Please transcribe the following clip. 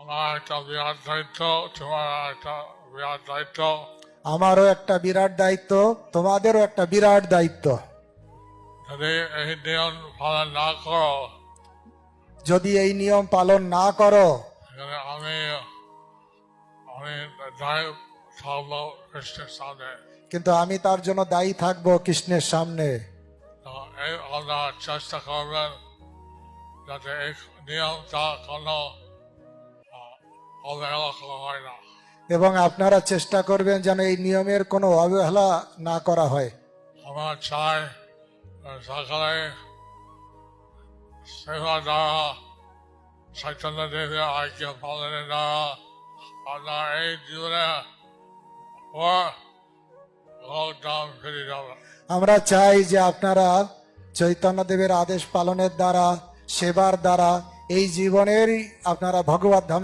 আমার একটা বিরাট দায়িত্ব, তোমার একটা বিরাট দায়িত্ব। আমারও একটা বিরাট দায়িত্ব, তোমাদেরও একটা বিরাট দায়িত্ব। যদি এই নিয়ম পালন না করো, যদি এই নিয়ম পালন না করো, এখানে আমি দায় থাকবো কৃষ্ণের সামনে। কিন্তু আমি তার জন্য দায়ী থাকবো কৃষ্ণের সামনে। তো এই আপনারা চেষ্টা করবেন যাতে এই নিয়মটা কোনো অবহেলা করা হয় না। এবং আপনারা চেষ্টা করবেন যেন এই নিয়মের কোনো অবহেলা না করা হয়। আমরা চাই সকালে সেবা দ্বারা, চৈতন্য দেবের আজ্ঞ পালনের দ্বারা আপনার এই জীবনে দাম ফিরে যাবে। আমরা চাই যে আপনারা চৈতন্যদেবের আদেশ পালনের দ্বারা, সেবার দ্বারা এই জীবনেরই আপনারা ভগবত ধামে